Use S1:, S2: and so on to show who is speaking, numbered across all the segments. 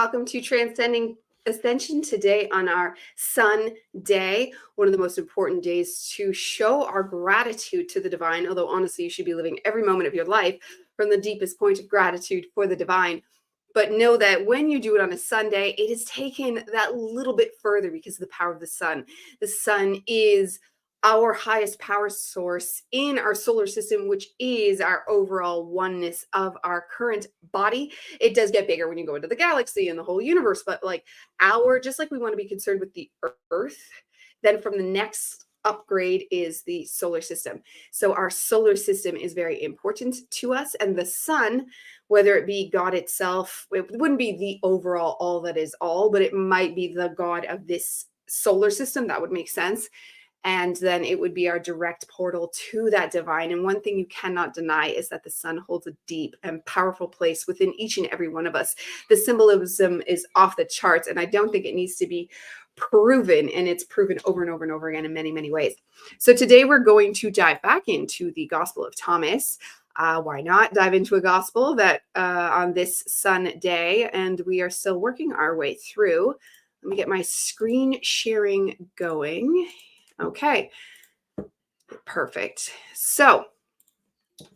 S1: welcome to Transcending Ascension today on our Sun Day, one of the most important days to show our gratitude to the divine, although honestly, you should be living every moment of your life from the deepest point of gratitude for the divine. But know that when you do it on a Sunday, it is taken that little bit further because of the power of the sun. The sun is our highest power source in our solar system, which is our overall oneness of our current body. It does get bigger when you go into the galaxy and the whole universe, but just like we want to be concerned with the earth, then from the next upgrade is the solar system. So our solar system is very important to us, and the sun, whether it be God itself, it wouldn't be the overall all that is all, but it might be the God of this solar system. That would make sense. And then it would be our direct portal to that divine. And one thing you cannot deny is that the sun holds a deep and powerful place within each and every one of us. The symbolism is off the charts, and I don't think it needs to be proven, and it's proven over and over and over again in many, many ways. So today we're going to dive back into the Gospel of Thomas. Why not dive into a gospel that on this sun day, and we are still working our way through. Let me get my screen sharing going. Okay, perfect. So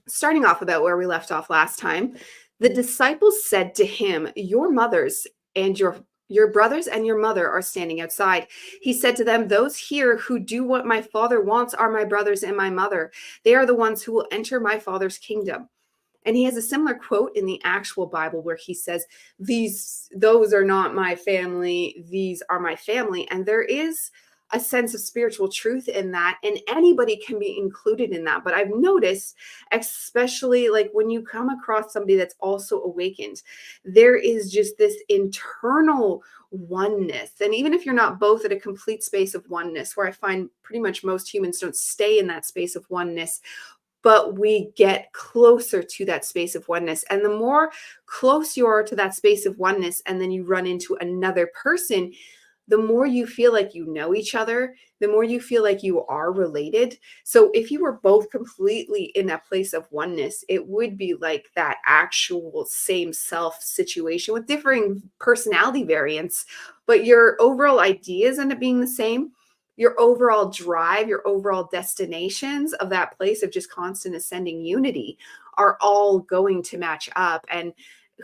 S1: starting off about where we left off last time, the disciples said to him, your mothers and your brothers and your mother are standing outside. He said to them, those here who do what my Father wants are my brothers and my mother. They are the ones who will enter my Father's kingdom. And he has a similar quote in the actual Bible where he says, those are not my family, these are my family. And there is a sense of spiritual truth in that, and anybody can be included in that. But I've noticed, especially like when you come across somebody that's also awakened, there is just this internal oneness. And even if you're not both at a complete space of oneness, where I find pretty much most humans don't stay in that space of oneness, but we get closer to that space of oneness. And the more close you are to that space of oneness, and then you run into another person, the more you feel like you know each other, the more you feel like you are related. So if you were both completely in that place of oneness, it would be like that actual same self situation with differing personality variants, but your overall ideas end up being the same. Your overall drive, your overall destinations of that place of just constant ascending unity are all going to match up. And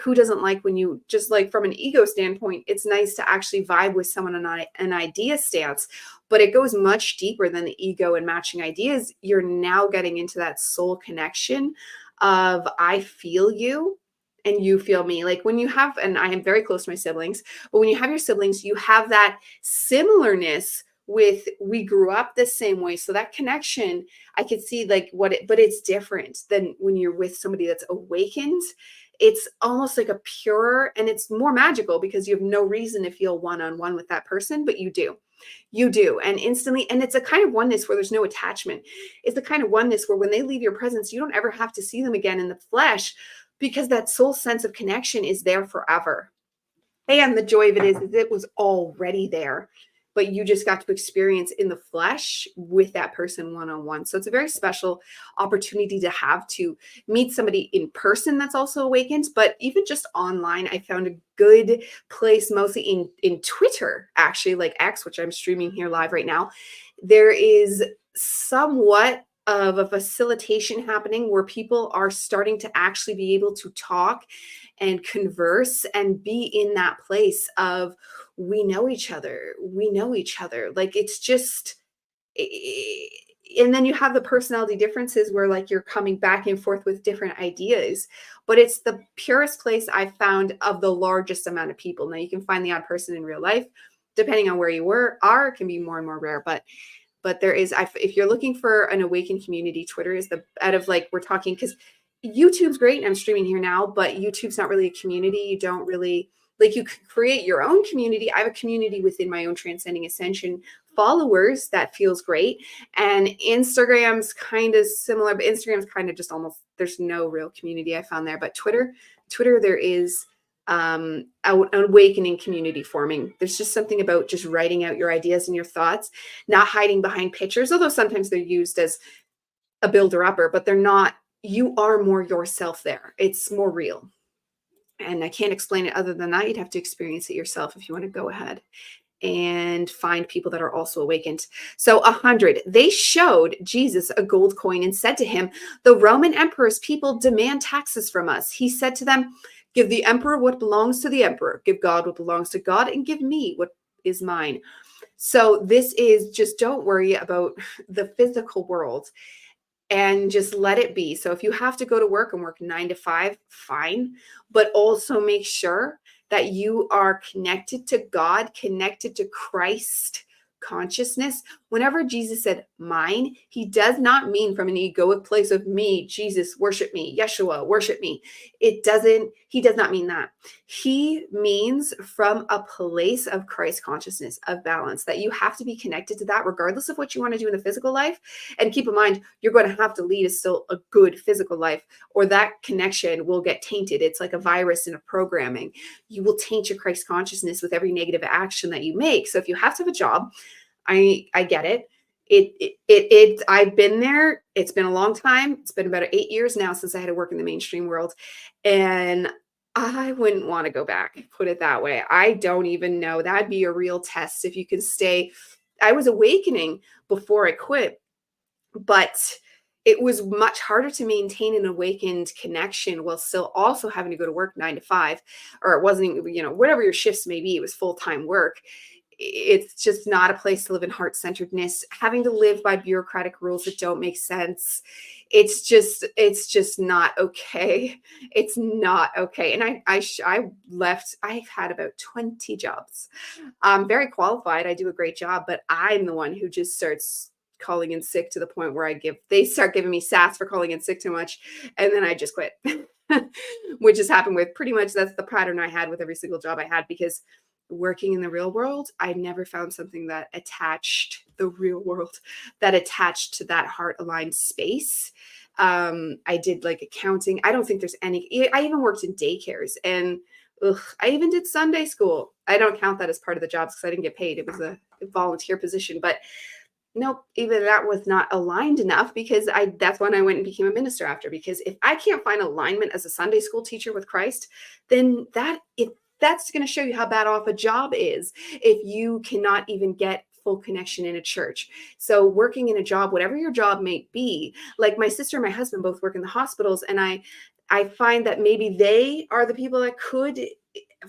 S1: who doesn't like when you just like from an ego standpoint, it's nice to actually vibe with someone on an idea stance, but it goes much deeper than the ego and matching ideas. You're now getting into that soul connection of I feel you and you feel me. Like when you have, and I am very close to my siblings, but when you have your siblings, you have that similarness with we grew up the same way. So that connection, I could see like but it's different than when you're with somebody that's awakened. It's almost like a pure, and it's more magical because you have no reason to feel one-on-one with that person, but you do. And instantly, and it's a kind of oneness where there's no attachment. It's the kind of oneness where when they leave your presence, you don't ever have to see them again in the flesh because that soul sense of connection is there forever. And the joy of it is it was already there, but you just got to experience in the flesh with that person one-on-one. So it's a very special opportunity to have to meet somebody in person that's also awakened. But even just online, I found a good place, mostly in Twitter, actually, like X, which I'm streaming here live right now. There is somewhat of a facilitation happening where people are starting to actually be able to talk and converse and be in that place of we know each other. Like it's just, and then you have the personality differences where like you're coming back and forth with different ideas, but it's the purest place I found of the largest amount of people. Now you can find the odd person in real life, depending on where you are, it can be more and more rare, but there is, if you're looking for an awakened community, Twitter is out of like, we're talking, because YouTube's great and I'm streaming here now, but YouTube's not really a community. You don't really, like you can create your own community. I have a community within my own Transcending Ascension followers that feels great. And Instagram's kind of similar, but Instagram's kind of just almost, there's no real community I found there. But Twitter, there is an awakening community forming. There's just something about just writing out your ideas and your thoughts, not hiding behind pictures, although sometimes they're used as a builder-upper, but they're not, you are more yourself there. It's more real. And I can't explain it other than that. You'd have to experience it yourself if you want to go ahead and find people that are also awakened. So 100, they showed Jesus a gold coin and said to him, the Roman emperor's people demand taxes from us. He said to them, give the emperor what belongs to the emperor, give God what belongs to God, and give me what is mine. So this is just, don't worry about the physical world and just let it be. So if you have to go to work and work 9 to 5, fine, but also make sure that you are connected to God, connected to Christ consciousness. Whenever Jesus said mine, he does not mean from an egoic place of me, Jesus, worship me, Yeshua, worship me. He does not mean that. He means from a place of Christ consciousness, of balance, that you have to be connected to that regardless of what you want to do in the physical life. And keep in mind, you're going to have to lead still a good physical life, or that connection will get tainted. It's like a virus in a programming. You will taint your Christ consciousness with every negative action that you make. So if you have to have a job, I get it. I've been there. It's been a long time. It's been about 8 years now since I had to work in the mainstream world. And I wouldn't want to go back, put it that way. I don't even know. That'd be a real test if you can stay. I was awakening before I quit, but it was much harder to maintain an awakened connection while still also having to go to work 9 to 5, or it wasn't, whatever your shifts may be, it was full-time work. It's just not a place to live in heart-centeredness, having to live by bureaucratic rules that don't make sense. It's just not okay. It's not okay. And I left, I've had about 20 jobs. I'm very qualified. I do a great job, but I'm the one who just starts calling in sick to the point where they start giving me sass for calling in sick too much. And then I just quit, which has happened with pretty much, that's the pattern I had with every single job I had, because working in the real world, I never found something that attached to that heart aligned space. I did like accounting. I don't think there's any, I even worked in daycares, and I even did Sunday school. I don't count that as part of the jobs because I didn't get paid. It was a volunteer position, but nope, even that was not aligned enough, because that's when I went and became a minister after. Because if I can't find alignment as a Sunday school teacher with Christ, then that's going to show you how bad off a job is if you cannot even get full connection in a church. So working in a job, whatever your job may be, like my sister and my husband both work in the hospitals, and I find that maybe they are the people that could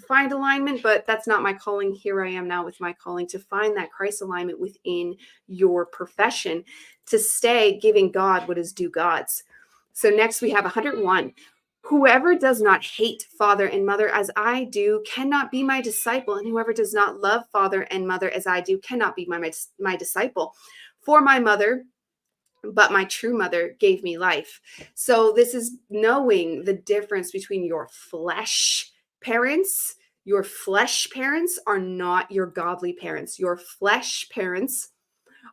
S1: find alignment, but that's not my calling. Here I am now with my calling to find that Christ alignment within your profession, to stay giving God what is due God's. So next we have 101. Whoever does not hate father and mother as I do cannot be my disciple, and whoever does not love father and mother as I do cannot be my disciple. For my mother, but my true mother gave me life. So this is knowing the difference between your flesh parents. Your flesh parents are not your godly parents. Your flesh parents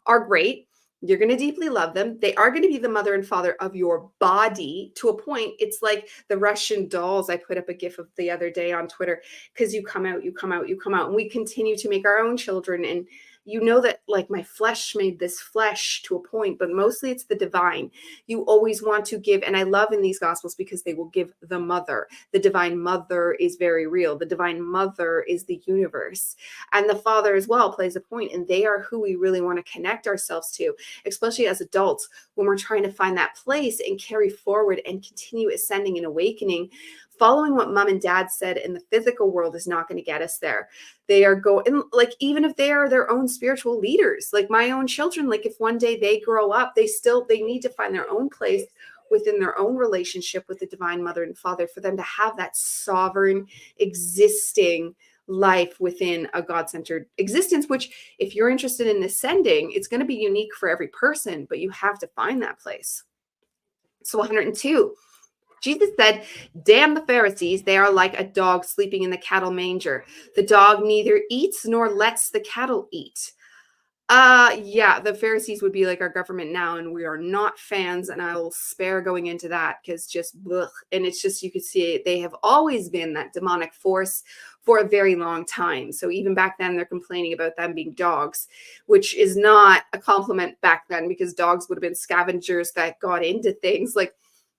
S1: are great. You're going to deeply love them. They are going to be the mother and father of your body to a point. It's like the Russian dolls. I put up a GIF of the other day on Twitter, because you come out, you come out, you come out. And we continue to make our own children. And you know that, like, my flesh made this flesh to a point, but mostly it's the divine. You always want to give. And I love in these gospels because they will give the mother. The divine mother is very real. The divine mother is the universe. And the father as well plays a point. And they are who we really want to connect ourselves to, especially as adults, when we're trying to find that place and carry forward and continue ascending and awakening. Following what mom and dad said in the physical world is not going to get us there. They are going, like, even if they are their own spiritual leaders, like my own children, like if one day they grow up, they need to find their own place within their own relationship with the divine mother and father, for them to have that sovereign existing life within a God-centered existence, which, if you're interested in ascending, it's going to be unique for every person, but you have to find that place. So 102. Jesus said, damn the Pharisees, they are like a dog sleeping in the cattle manger. The dog neither eats nor lets the cattle eat. Yeah, the Pharisees would be like our government now, and we are not fans, and I will spare going into that, because just ugh. And it's just, you could see it, they have always been that demonic force for a very long time. So even back then, they're complaining about them being dogs, which is not a compliment back then, because dogs would have been scavengers that got into things. Like,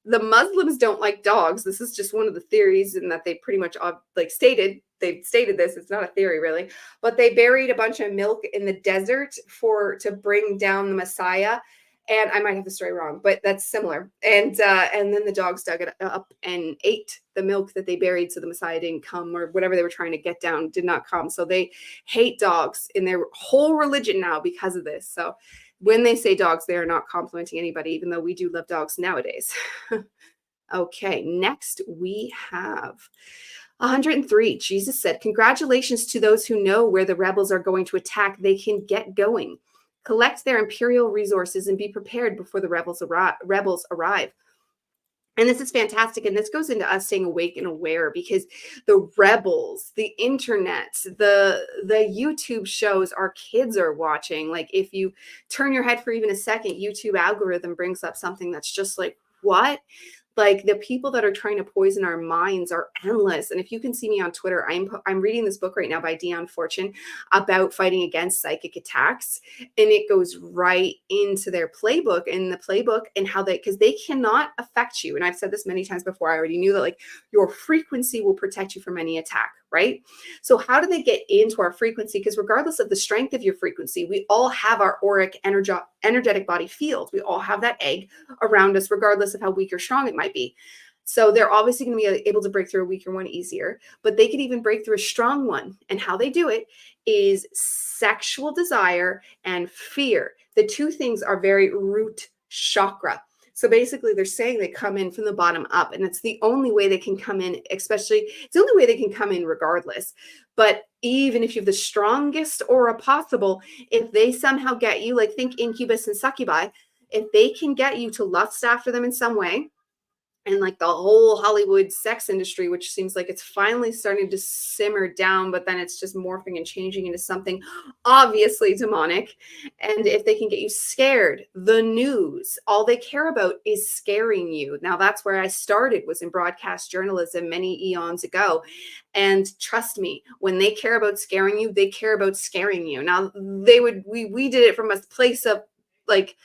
S1: the Muslims don't like dogs. This is just one of the theories, and that they pretty much like stated. They've stated this. It's not a theory really, but they buried a bunch of milk in the desert to bring down the Messiah. And I might have the story wrong, but that's similar. And then the dogs dug it up and ate the milk that they buried, so the Messiah didn't come, or whatever they were trying to get down did not come. So they hate dogs in their whole religion now because of this. So when they say dogs, they are not complimenting anybody, even though we do love dogs nowadays. Okay, next we have 103. Jesus said, "Congratulations to those who know where the rebels are going to attack. They can get going. Collect their imperial resources and be prepared before the rebels arrive." And this is fantastic. And this goes into us staying awake and aware, because the rebels, the internet, the YouTube shows our kids are watching, like if you turn your head for even a second, YouTube algorithm brings up something that's just like, what? Like, the people that are trying to poison our minds are endless. And if you can see me on Twitter, I'm reading this book right now by Dion Fortune about fighting against psychic attacks. And it goes right into their playbook, and how because they cannot affect you. And I've said this many times before. I already knew that, like, your frequency will protect you from any attack, right? So how do they get into our frequency? Because regardless of the strength of your frequency, we all have our auric energetic body field. We all have that egg around us, regardless of how weak or strong it might be. So they're obviously going to be able to break through a weaker one easier, but they could even break through a strong one. And how they do it is sexual desire and fear. The two things are very root chakra. So basically they're saying they come in from the bottom up, and it's the only way they can come in, it's the only way they can come in regardless. But even if you have the strongest aura possible, if they somehow get you, like think incubus and succubi, if they can get you to lust after them in some way, and like the whole Hollywood sex industry, which seems like it's finally starting to simmer down, but then it's just morphing and changing into something obviously demonic. And if they can get you scared, the news, all they care about is scaring you. Now, that's where I started, was in broadcast journalism many eons ago. And trust me, when they care about scaring you, they care about scaring you. Now, we did it from a place of like,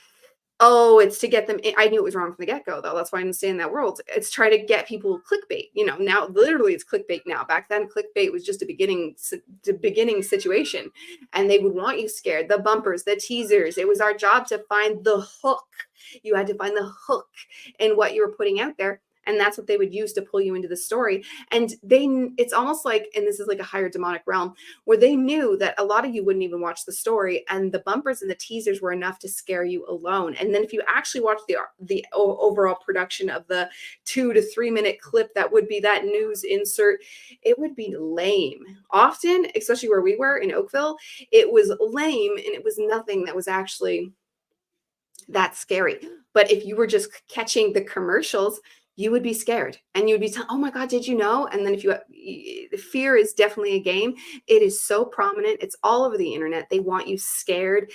S1: oh, it's to get them. I knew it was wrong from the get-go, though. That's why I didn't stay in that world. It's try to get people clickbait. Now literally it's clickbait now. Back then, clickbait was just a beginning situation, and they would want you scared. The bumpers, the teasers. It was our job to find the hook. You had to find the hook in what you were putting out there. And that's what they would use to pull you into the story. And it's almost like, and this is like a higher demonic realm, where they knew that a lot of you wouldn't even watch the story, and the bumpers and the teasers were enough to scare you alone. And then if you actually watch the overall production of the 2 to 3 minute clip that would be that news insert, it would be lame. Often, especially where we were in Oakville, it was lame, and it was nothing that was actually that scary. But if you were just catching the commercials, you would be scared, and you would be oh my God, did you know? And then fear is definitely a game. It is so prominent. It's all over the internet. They want you scared.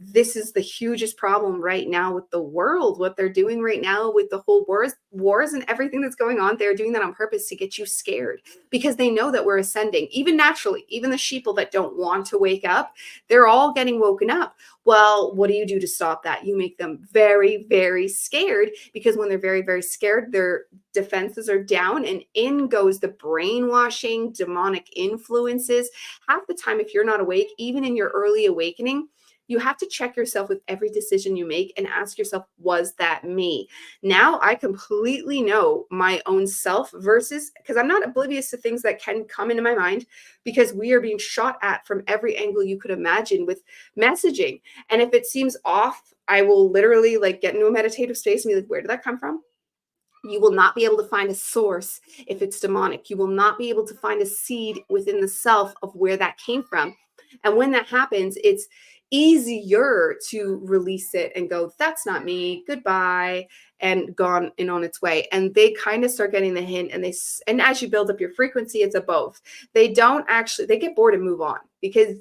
S1: This is the hugest problem right now with the world. What they're doing right now with the whole wars and everything that's going on, they're doing that on purpose to get you scared, because they know that we're ascending. Even naturally, even the sheeple that don't want to wake up, they're all getting woken up. Well, what do you do to stop that? You make them very, very scared, because when they're very, very scared, their defenses are down, and in goes the brainwashing, demonic influences. Half the time, if you're not awake, even in your early awakening, you have to check yourself with every decision you make and ask yourself, was that me? Now I completely know my own self, versus, because I'm not oblivious to things that can come into my mind, because we are being shot at from every angle you could imagine with messaging. And if it seems off, I will literally like get into a meditative space and be like, where did that come from? You will not be able to find a source if it's demonic. You will not be able to find a seed within the self of where that came from. And when that happens, it's easier to release it and go, that's not me, goodbye, and gone and on its way. And they kind of start getting the hint, and as you build up your frequency, it's a both. They get bored and move on, because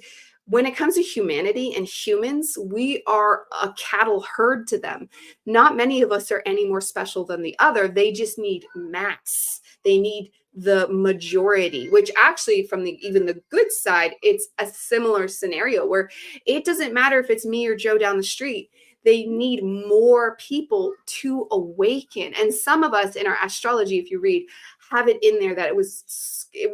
S1: when it comes to humanity and humans, we are a cattle herd to them. Not many of us are any more special than the other. They just need mass. They need the majority, which actually from even the good side, it's a similar scenario where it doesn't matter if it's me or Joe down the street. they need more people to awaken. And some of us in our astrology, if you read, have it in there that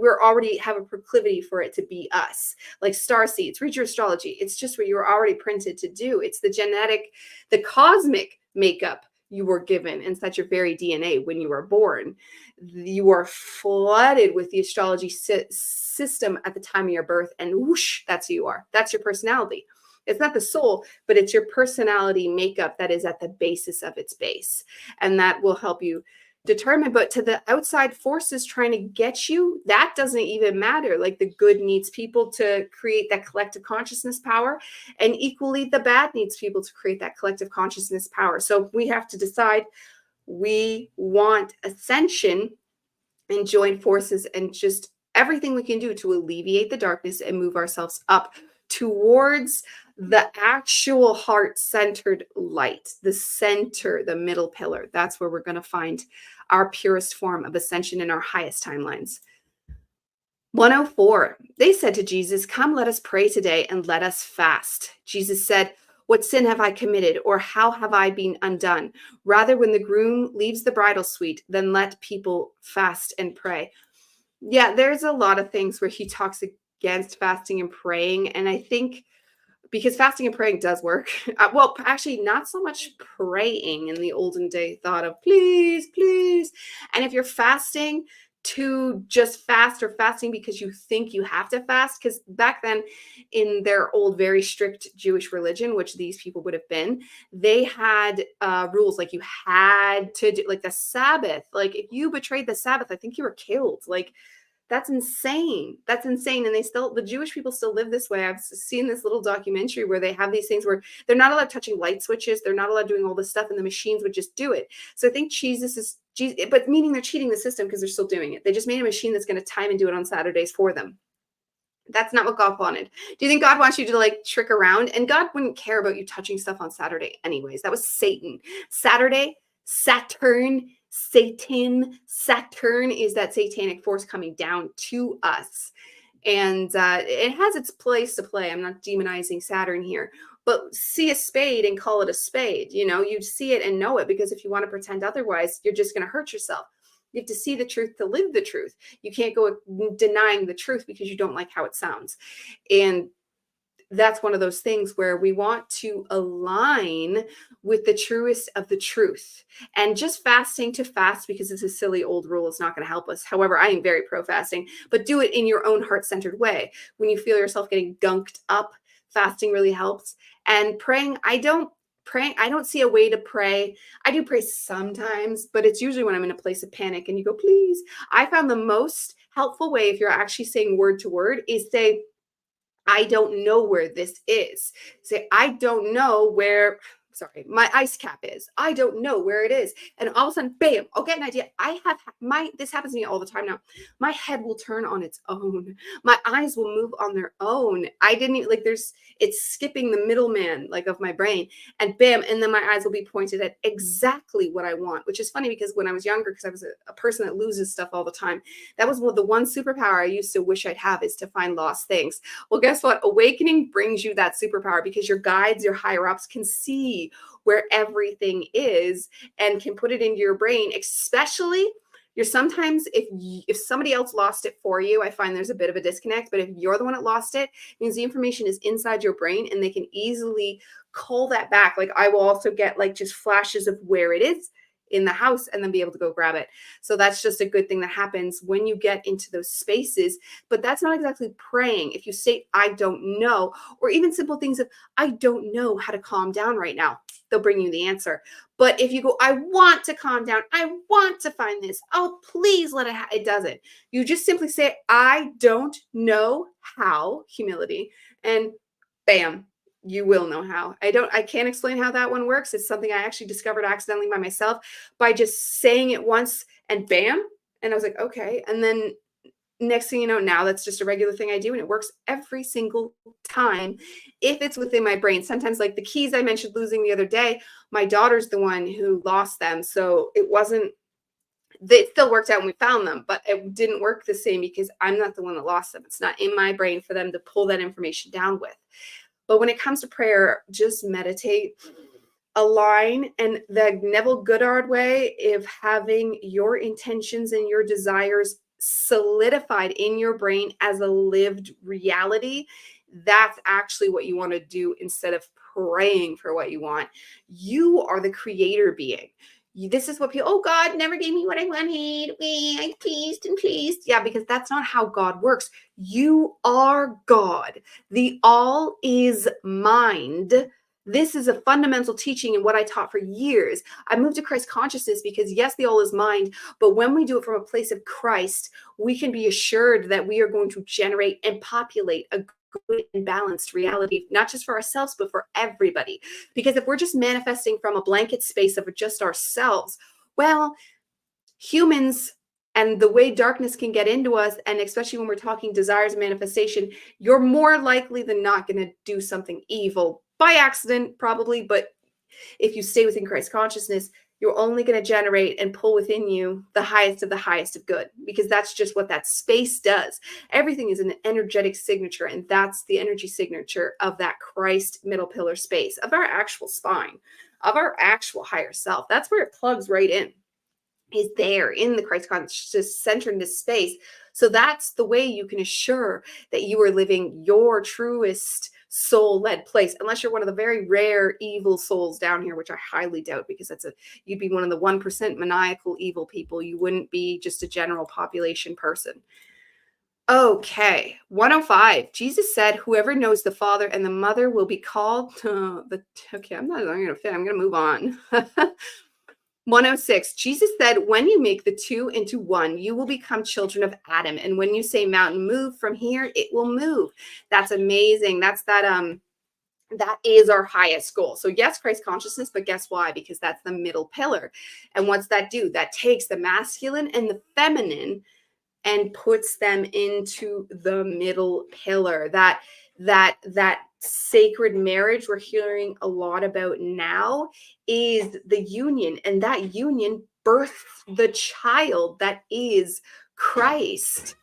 S1: we're already have a proclivity for it to be us, like star seeds. Read your astrology. It's just what you're already printed to do. It's the genetic, the cosmic makeup you were given in such your very DNA when you were born. You are flooded with the astrology system at the time of your birth, and whoosh, that's who you are. That's your personality. It's not the soul, but it's your personality makeup that is at the basis of its base. And that will help you determine. But to the outside forces trying to get you, that doesn't even matter. Like the good needs people to create that collective consciousness power, and equally the bad needs people to create that collective consciousness power. So we have to decide we want ascension and join forces and just everything we can do to alleviate the darkness and move ourselves up towards the actual heart-centered light, the center, the middle pillar. That's where we're going to find our purest form of ascension in our highest timelines. 104, they said to Jesus, "Come, let us pray today and let us fast." Jesus said, "What sin have I committed, or how have I been undone? Rather, when the groom leaves the bridal suite, then let people fast and pray." Yeah, there's a lot of things where he talks against fasting and praying. And I think because fasting and praying does work. Well, actually, not so much praying in the olden day thought of please, please. And if you're fasting to just fast, or fasting because you think you have to fast, because back then in their old, very strict Jewish religion, which these people would have been, they had rules like you had to do, like the Sabbath. Like if you betrayed the Sabbath, I think you were killed. Like that's insane. That's insane. And the Jewish people still live this way. I've seen this little documentary where they have these things where they're not allowed touching light switches. They're not allowed doing all this stuff, and the machines would just do it. So I think Jesus, but meaning they're cheating the system because they're still doing it. They just made a machine that's going to time and do it on Saturdays for them. That's not what God wanted. Do you think God wants you to like trick around? And God wouldn't care about you touching stuff on Saturday anyways. That was Satan. Saturday, Saturn, Satan. Saturn is that satanic force coming down to us. And it has its place to play. I'm not demonizing Saturn here, but see a spade and call it a spade. You know, you see it and know it, because if you want to pretend otherwise, you're just going to hurt yourself. You have to see the truth to live the truth. You can't go denying the truth because you don't like how it sounds. And that's one of those things where we want to align with the truest of the truth. And just fasting to fast because it's a silly old rule is not going to help us. However, I am very pro fasting, but do it in your own heart-centered way. When you feel yourself getting gunked up, fasting really helps. And praying, I don't see a way to pray. I do pray sometimes, but it's usually when I'm in a place of panic and you go, please. I found the most helpful way, if you're actually saying word to word, is say, I don't know where this is. Say, I don't know where, my ice cap is. I don't know where it is. And all of a sudden, bam, I'll get an idea. This happens to me all the time now. My head will turn on its own. My eyes will move on their own. I didn't even, it's skipping the middleman, of my brain, and bam. And then my eyes will be pointed at exactly what I want, which is funny because when I was younger, because I was a person that loses stuff all the time, that was the one superpower I used to wish I'd have, is to find lost things. Well, guess what? Awakening brings you that superpower because your guides, your higher ups can see where everything is and can put it into your brain, especially sometimes if somebody else lost it for you, I find there's a bit of a disconnect, but if you're the one that lost it, it means the information is inside your brain and they can easily call that back. I will also get just flashes of where it is in the house and then be able to go grab it. So that's just a good thing that happens when you get into those spaces. But that's not exactly praying. If you state, I don't know, or even simple things of, I don't know how to calm down right now, they'll bring you the answer. But if you go, I want to calm down, I want to find this, oh, please let it, it doesn't. You just simply say, I don't know how, humility, and bam, you will know how. I can't explain how that one works. It's something I actually discovered accidentally by myself by just saying it once and bam. And I was like, okay. And then next thing you know, now that's just a regular thing I do. And it works every single time if it's within my brain. Sometimes the keys I mentioned losing the other day, my daughter's the one who lost them. So it still worked out when we found them, but it didn't work the same because I'm not the one that lost them. It's not in my brain for them to pull that information down with. But when it comes to prayer, just meditate. align, and the Neville Goddard way of having your intentions and your desires solidified in your brain as a lived reality, that's actually what you want to do instead of praying for what you want. You are the creator being. This is what people, oh, God never gave me what I wanted. I pleased and pleased. Yeah, because that's not how God works. You are God. The all is mind. This is a fundamental teaching and what I taught for years. I moved to Christ consciousness because, yes, the all is mind, but when we do it from a place of Christ, we can be assured that we are going to generate and populate a good and balanced reality, not just for ourselves, but for everybody. Because if we're just manifesting from a blanket space of just ourselves, well, humans and the way darkness can get into us, and especially when we're talking desires and manifestation, you're more likely than not going to do something evil by accident, probably. But if you stay within Christ consciousness, you're only going to generate and pull within you the highest of good, because that's just what that space does. Everything is an energetic signature, and that's the energy signature of that Christ middle pillar space, of our actual spine, of our actual higher self. That's where it plugs right in, is there in the Christ consciousness centeredness space. So that's the way you can assure that you are living your truest soul-led place, unless you're one of the very rare evil souls down here, which I highly doubt, because you'd be one of the 1% maniacal evil people. You wouldn't be just a general population person. Okay, 105. Jesus said, whoever knows the Father and the Mother will be called okay, I'm going to move on. 106. Jesus said, when you make the two into one, you will become children of Adam. And when you say mountain, move from here, it will move. That's amazing. That is our highest goal. So yes, Christ consciousness, but guess why? Because that's the middle pillar. And what's that do? That takes the masculine and the feminine and puts them into the middle pillar. That sacred marriage we're hearing a lot about now is the union, and that union births the child that is Christ.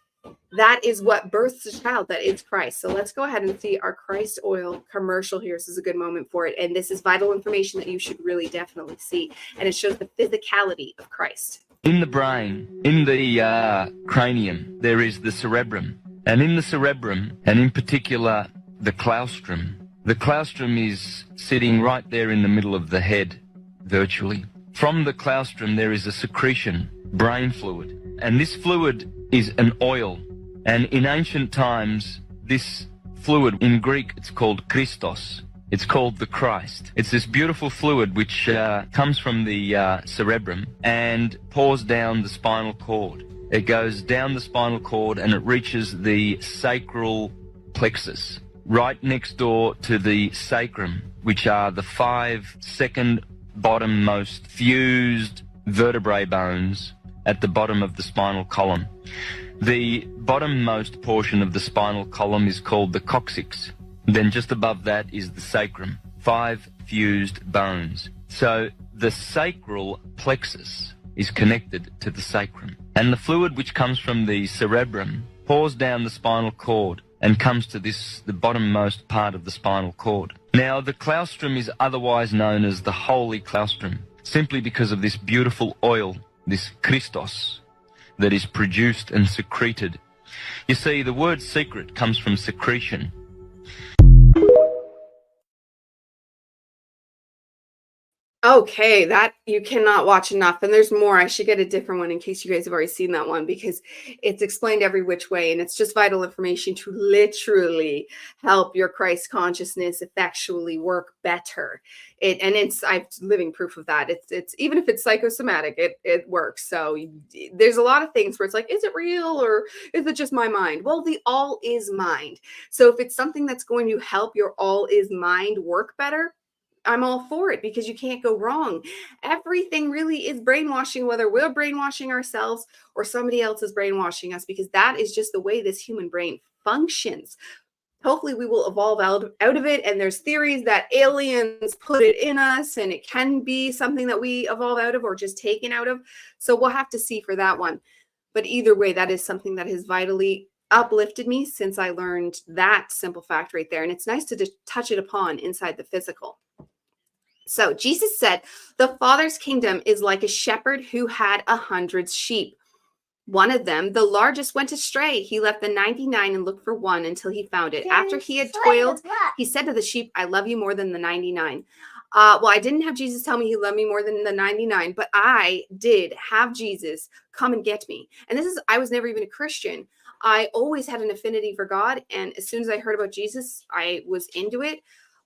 S1: That is what births the child that is Christ. So let's go ahead and see our Christ oil commercial here. This is a good moment for it. And this is vital information that you should really definitely see. And it shows the physicality of Christ.
S2: In the brain, in the cranium, there is the cerebrum. And in the cerebrum, and in particular, the claustrum is sitting right there in the middle of the head, virtually. From the claustrum, there is a secretion, brain fluid. And this fluid is an oil. And in ancient times, this fluid, in Greek, it's called Christos. It's called the Christ. It's this beautiful fluid which comes from the cerebrum and pours down the spinal cord. It goes down the spinal cord and it reaches the sacral plexus, right next door to the sacrum, which are the 5 second bottommost fused vertebrae bones at the bottom of the spinal column. The bottommost portion of the spinal column is called the coccyx. Then just above that is the sacrum, 5 fused bones. So the sacral plexus is connected to the sacrum. And the fluid which comes from the cerebrum pours down the spinal cord and comes to the bottommost part of the spinal cord. Now, the claustrum is otherwise known as the holy claustrum, simply because of this beautiful oil, this Christos, that is produced and secreted. You see, the word secret comes from secretion.
S1: Okay, that you cannot watch enough. And there's more. I should get a different one in case you guys have already seen that one, because it's explained every which way. And it's just vital information to literally help your Christ consciousness effectually work better. I'm living proof of that. It's even if it's psychosomatic, it works. So there's a lot of things where it's like, is it real or is it just my mind? Well, the all is mind. So if it's something that's going to help your all is mind work better, I'm all for it, because you can't go wrong. Everything really is brainwashing, whether we're brainwashing ourselves or somebody else is brainwashing us, because that is just the way this human brain functions. Hopefully we will evolve out of it. And there's theories that aliens put it in us and it can be something that we evolve out of or just taken out of. So we'll have to see for that one. But either way, that is something that has vitally uplifted me since I learned that simple fact right there. And it's nice to just touch it upon inside the physical. So Jesus said, the Father's kingdom is like a shepherd who had 100 sheep. One of them, the largest, went astray. He left the 99 and looked for one until he found it. After he had toiled, he said to the sheep, I love you more than the 99. Well, I didn't have Jesus tell me he loved me more than the 99, but I did have Jesus come and get me. And I was never even a Christian. I always had an affinity for God. And as soon as I heard about Jesus, I was into it.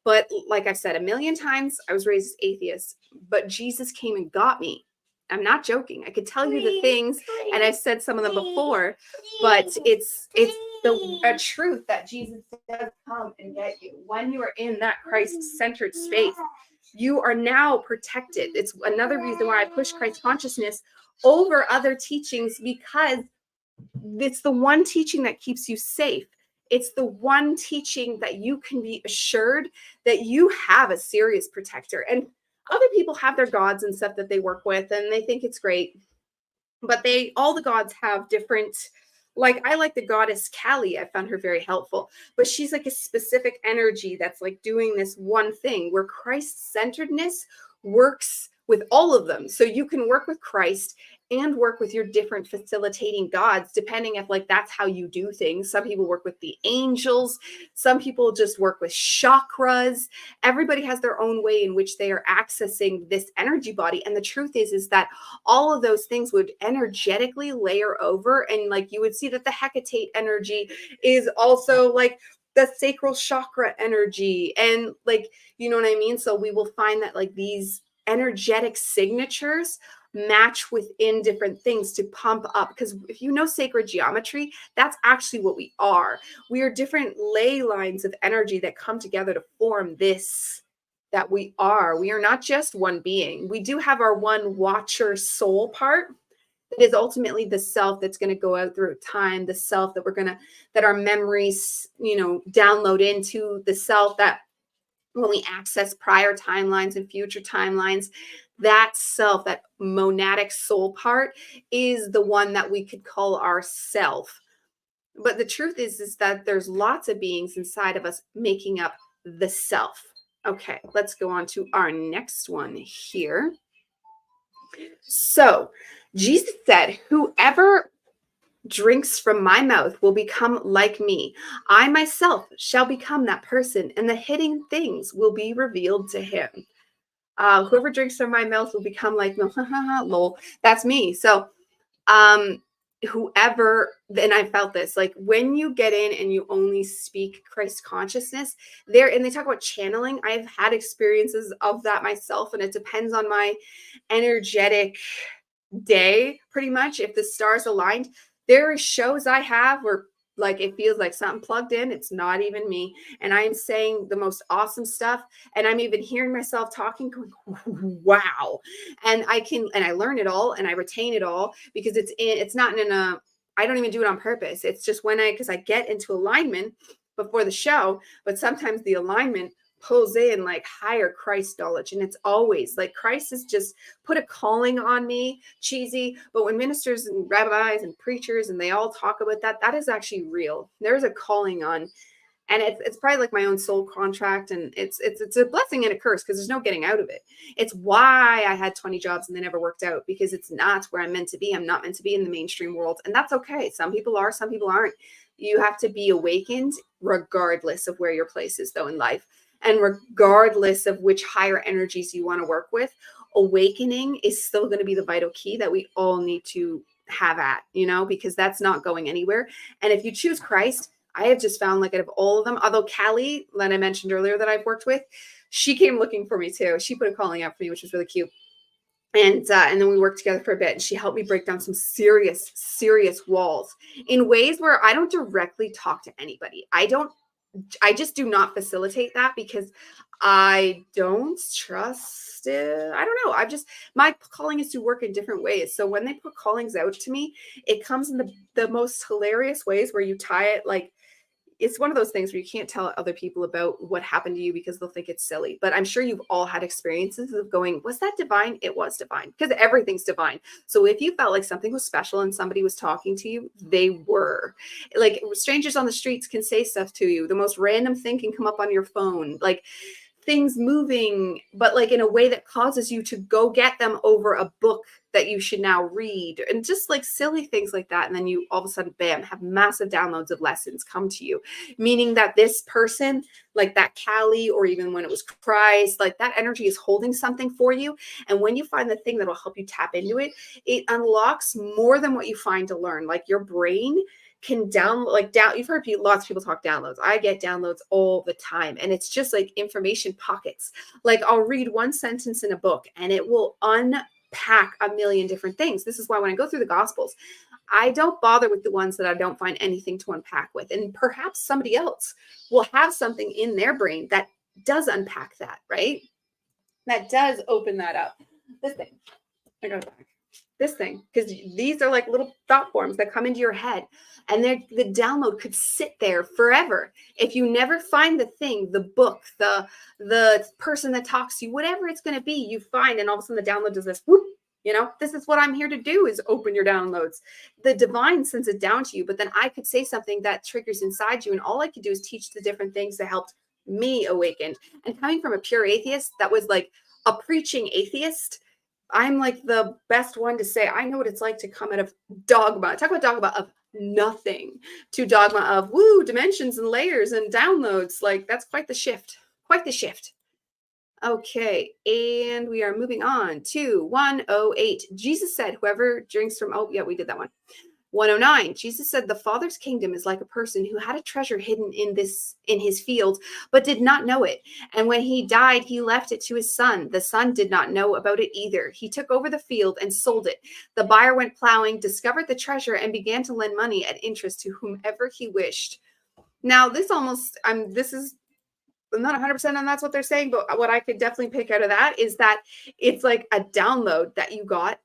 S1: But like I've said a million times, I was raised atheist, but Jesus came and got me. I'm not joking. I could tell you the things, and I've said some of them before, but it's a truth that Jesus does come and get you. When you are in that Christ-centered space, you are now protected. It's another reason why I push Christ consciousness over other teachings, because it's the one teaching that keeps you safe. It's the one teaching that you can be assured that you have a serious protector. And other people have their gods and stuff that they work with, and they think it's great. But all the gods have different, like I like the goddess Kali. I found her very helpful. But she's like a specific energy that's like doing this one thing, where Christ-centeredness works with all of them. So you can work with Christ and work with your different facilitating gods, depending if like that's how you do things. Some people work with the angels. Some people just work with chakras. Everybody has their own way in which they are accessing this energy body. And the truth is that all of those things would energetically layer over. And like you would see that the Hecate energy is also like the sacral chakra energy. And like, you know what I mean? So we will find that like these energetic signatures match within different things to pump up. Because if you know sacred geometry, that's actually what we are. We are different ley lines of energy that come together to form this that we are. We are not just one being. We do have our one watcher soul part that is ultimately the self that's going to go out through time, the self that our memories, download into, the self that when we access prior timelines and future timelines, that self, that monadic soul part, is the one that we could call our self. But the truth is that there's lots of beings inside of us making up the self. Okay, let's go on to our next one here. So Jesus said, whoever drinks from my mouth will become like me. I myself shall become that person, and the hidden things will be revealed to him. Whoever drinks from my mouth will become like me. Lol. That's me. So whoever, and I felt this, like when you get in and you only speak Christ consciousness there, and they talk about channeling, I've had experiences of that myself, and it depends on my energetic day, pretty much. If the stars aligned, there are shows I have where like it feels like something plugged in, it's not even me, and I am saying the most awesome stuff, and I'm even hearing myself talking, going, wow. And I learn it all, and I retain it all, because it's not in a, I don't even do it on purpose. It's just because I get into alignment before the show, but sometimes the alignment pulls in like higher Christ knowledge. And it's always like Christ has just put a calling on me, cheesy. But when ministers and rabbis and preachers and they all talk about that, that is actually real. There's a calling on, and it's probably like my own soul contract. And it's a blessing and a curse, because there's no getting out of it. It's why I had 20 jobs and they never worked out, because it's not where I'm meant to be. I'm not meant to be in the mainstream world. And that's okay. Some people are, some people aren't. You have to be awakened regardless of where your place is though in life. And regardless of which higher energies you want to work with, awakening is still going to be the vital key that we all need to have at, because that's not going anywhere. And if you choose Christ, I have just found like out of all of them, although Callie, that I mentioned earlier that I've worked with, she came looking for me too. She put a calling out for me, which was really cute. And then we worked together for a bit, and she helped me break down some serious walls in ways where I don't directly talk to anybody. I just do not facilitate that, because I don't trust it. I don't know. My calling is to work in different ways. So when they put callings out to me, it comes in the most hilarious ways, where you tie it like, it's one of those things where you can't tell other people about what happened to you, because they'll think it's silly. But I'm sure you've all had experiences of going, was that divine? It was divine, because everything's divine. So if you felt like something was special and somebody was talking to you, they were. Like strangers on the streets can say stuff to you. The most random thing can come up on your phone. Like things moving, but like in a way that causes you to go get them over a book that you should now read, and just like silly things like that. And then you all of a sudden, bam, have massive downloads of lessons come to you, meaning that this person, like that Callie, or even when it was Christ, like that energy is holding something for you. And when you find the thing that will help you tap into it, it unlocks more than what you find to learn. Like your brain can you've heard lots of people talk downloads. I get downloads all the time, and it's just like information pockets. Like I'll read one sentence in a book and it will unpack a million different things. This is why when I go through the Gospels, I don't bother with the ones that I don't find anything to unpack with. And perhaps somebody else will have something in their brain that does unpack that, right? That does open that up. This thing, I got it back. This thing, because these are like little thought forms that come into your head, and the download could sit there forever. If you never find the thing, the book, the person that talks to you, whatever it's going to be, you find, and all of a sudden the download does this, whoop, this is what I'm here to do, is open your downloads. The divine sends it down to you, but then I could say something that triggers inside you, and all I could do is teach the different things that helped me awaken. And coming from a pure atheist that was like a preaching atheist, I'm like the best one to say, I know what it's like to come out of dogma. Talk about dogma of nothing to dogma of woo, dimensions and layers and downloads. Like that's quite the shift. Quite the shift. Okay, and we are moving on to 108. Jesus said, whoever drinks from, oh yeah, we did that one. 109, Jesus said, the Father's kingdom is like a person who had a treasure hidden in his field, but did not know it. And when he died, he left it to his son. The son did not know about it either. He took over the field and sold it. The buyer went plowing, discovered the treasure, and began to lend money at interest to whomever he wished. Now, this almost, I'm not 100% on that's what they're saying, but what I could definitely pick out of that is that it's like a download that you got,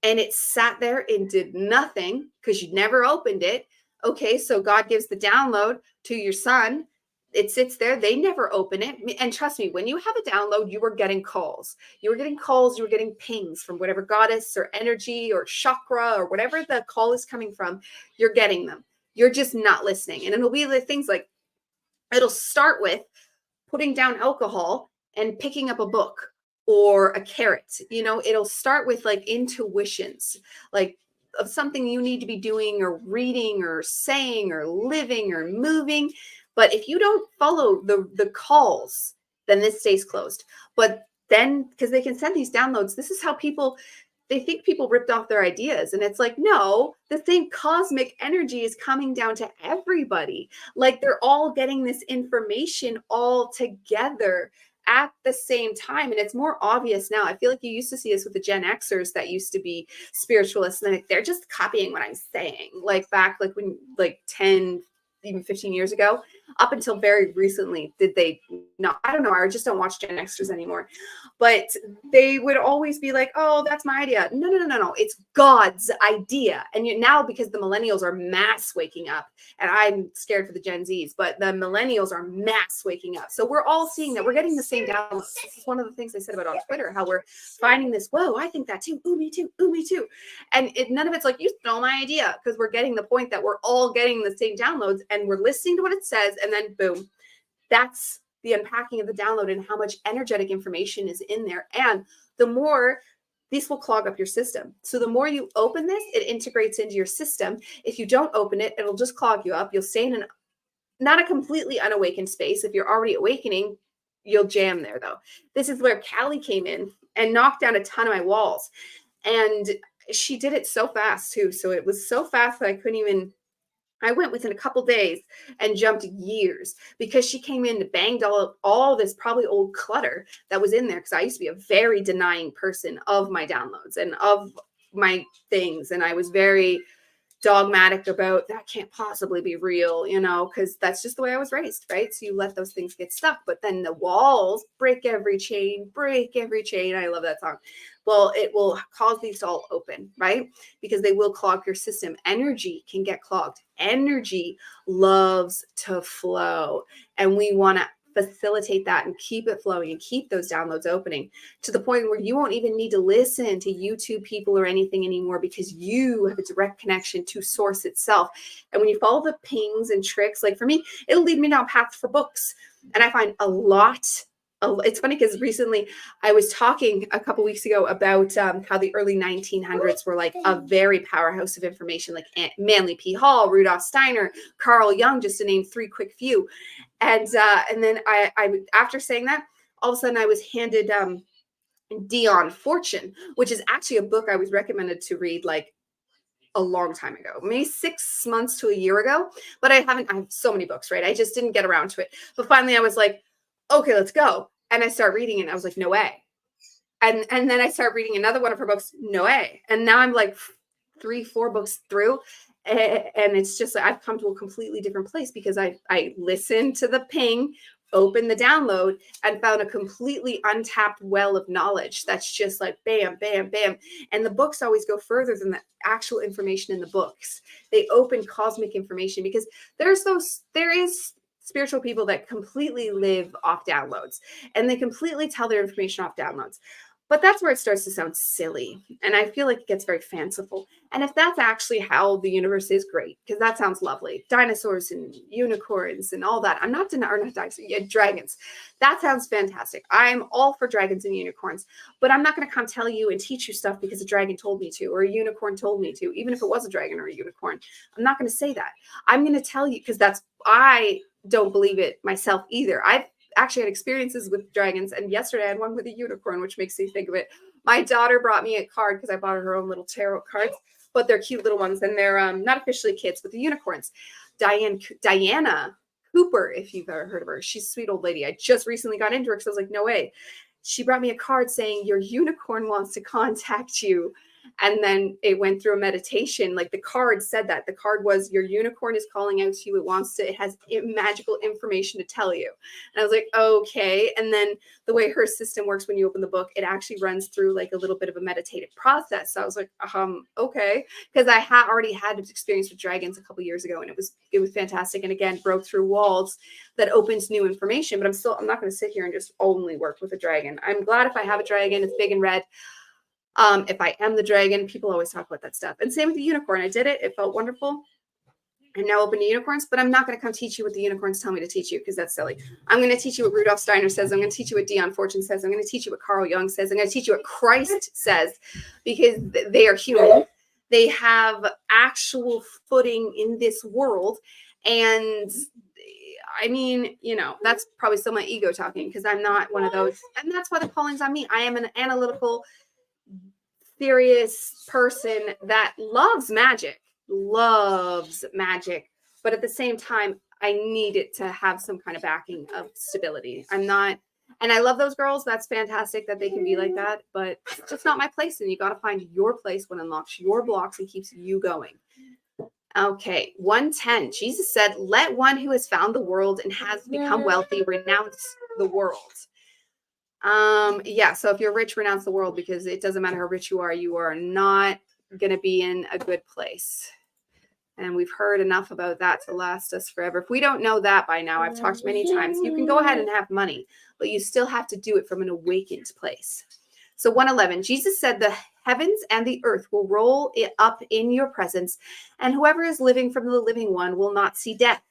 S1: and it sat there and did nothing because you never opened it. Okay, so God gives the download to your son. It sits there. They never open it. And trust me, when you have a download, you were getting calls. You were getting calls. You were getting pings from whatever goddess or energy or chakra or whatever the call is coming from. You're getting them. You're just not listening. And it'll be the things like, it'll start with putting down alcohol and picking up a book or a carrot. It'll start with like intuitions, like of something you need to be doing or reading or saying or living or moving. But if you don't follow the calls, then this stays closed. But then, because they can send these downloads, this is how they think people ripped off their ideas. And it's like, no, the same cosmic energy is coming down to everybody. Like they're all getting this information all together at the same time. And it's more obvious now. I feel like you used to see this with the Gen Xers that used to be spiritualists, and they're just copying what I'm saying. Like back, like when, like 10, even 15 years ago, up until very recently, did they not? I don't know. I just don't watch Gen Xers anymore. But they would always be like, oh, that's my idea. No. It's God's idea. And now, because the millennials are mass waking up, and I'm scared for the Gen Zs, but the millennials are mass waking up. So we're all seeing that. We're getting the same downloads. This is one of the things I said about on Twitter, how we're finding this, whoa, I think that too. Ooh, me too. Ooh, me too. And none of it's like, you stole my idea, because we're getting the point that we're all getting the same downloads, and we're listening to what it says, and then boom, that's the unpacking of the download and how much energetic information is in there. And the more, this will clog up your system. So the more you open this, it integrates into your system. If you don't open it, it'll just clog you up. You'll stay in not a completely unawakened space. If you're already awakening, you'll jam there though. This is where Callie came in and knocked down a ton of my walls. And she did it so fast too. So it was so fast that I went within a couple days and jumped years, because she came in and banged all this probably old clutter that was in there. Because I used to be a very denying person of my downloads and of my things. And I was very dogmatic about that can't possibly be real, because that's just the way I was raised, right? So you let those things get stuck. But then the walls break every chain. I love that song. Well, it will cause these to all open, right? Because they will clog your system. Energy can get clogged. Energy loves to flow. And we want to facilitate that and keep it flowing and keep those downloads opening to the point where you won't even need to listen to YouTube people or anything anymore, because you have a direct connection to source itself. And when you follow the pings and tricks, like for me, it'll lead me down paths for books. And I find a lot it's funny because recently I was talking a couple weeks ago about how the early 1900s were like a very powerhouse of information, like Manly P. Hall, Rudolf Steiner, Carl Jung, just to name three quick few. And then I after saying that, all of a sudden I was handed Dion Fortune, which is actually a book I was recommended to read like a long time ago, maybe 6 months to a year ago, but I have so many books, right? I just didn't get around to it. But finally I was like, okay, let's go. And I start reading it and I was like, no way. And then I start reading another one of her books, no way. And now I'm like 3-4 books through. And it's just like I've come to a completely different place because I listened to the ping, opened the download, and found a completely untapped well of knowledge that's just like bam, bam, bam. And the books always go further than the actual information in the books. They open cosmic information because there is spiritual people that completely live off downloads, and they completely tell their information off downloads. But that's where it starts to sound silly. And I feel like it gets very fanciful. And if that's actually how the universe is, great, because that sounds lovely. Dinosaurs and unicorns and all that. I'm not denying dragons. That sounds fantastic. I'm all for dragons and unicorns. But I'm not going to come tell you and teach you stuff because a dragon told me to, or a unicorn told me to, even if it was a dragon or a unicorn. I'm not going to say that. I'm going to tell you because I don't believe it myself either. I've actually had experiences with dragons, and yesterday I had one with a unicorn, which makes me think of it. My daughter brought me a card because I bought her own little tarot cards, but they're cute little ones, and they're not officially kids, but the unicorns. Diana Cooper, if you've ever heard of her, she's a sweet old lady. I just recently got into her because I was like, no way. She brought me a card saying your unicorn wants to contact you. And then it went through a meditation. Like the card said that. The card was, your unicorn is calling out to you. It has magical information to tell you. And I was like, okay. And then the way her system works when you open the book, it actually runs through like a little bit of a meditative process. So I was like, okay. Because I had already had experience with dragons a couple years ago, and it was fantastic. And again, broke through walls that opens new information. But I'm not going to sit here and just only work with a dragon. I'm glad if I have a dragon, it's big and red. If I am the dragon, people always talk about that stuff. And same with the unicorn. I did it. It felt wonderful. I'm now open to unicorns, but I'm not going to come teach you what the unicorns tell me to teach you because that's silly. I'm going to teach you what Rudolf Steiner says. I'm going to teach you what Dion Fortune says. I'm going to teach you what Carl Jung says. I'm going to teach you what Christ says because they are human. They have actual footing in this world. And I mean, that's probably still my ego talking because I'm not one of those. And that's why the calling's on me. I am an analytical, serious person that loves magic, but at the same time, I need it to have some kind of backing of stability. I'm not, and I love those girls. That's fantastic that they can be like that, but it's just not my place. And you got to find your place what unlocks your blocks and keeps you going. Okay, 110. Jesus said, let one who has found the world and has become wealthy renounce the world. Yeah, so if you're rich, renounce the world because it doesn't matter how rich you are not going to be in a good place. And we've heard enough about that to last us forever. If we don't know that by now, I've talked many times, you can go ahead and have money, but you still have to do it from an awakened place. So 111, Jesus said the heavens and the earth will roll it up in your presence, and whoever is living from the living one will not see death.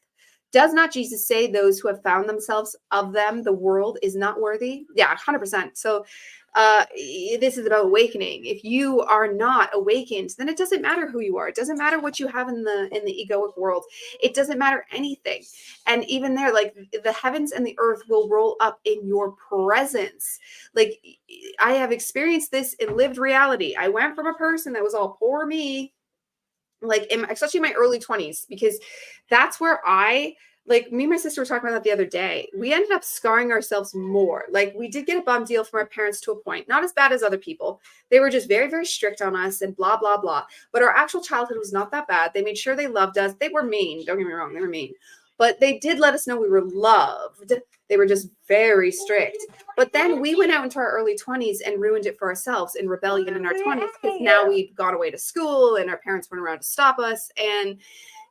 S1: Does not Jesus say those who have found themselves of them, the world is not worthy? Yeah, 100%. So this is about awakening. If you are not awakened, then it doesn't matter who you are. It doesn't matter what you have in the egoic world. It doesn't matter anything. And even there, like the heavens and the earth will roll up in your presence. Like I have experienced this in lived reality. I went from a person that was all poor me, like especially in my early 20s, because that's where like me and my sister were talking about that the other day. We ended up scarring ourselves more. Like we did get a bum deal from our parents to a point, not as bad as other people. They were just very, very strict on us and blah, blah, blah. But our actual childhood was not that bad. They made sure they loved us. They were mean. Don't get me wrong. They were mean. But they did let us know we were loved. They were just very strict. But then we went out into our early 20s and ruined it for ourselves in rebellion in our 20s because now we'd gone away to school and our parents weren't around to stop us. And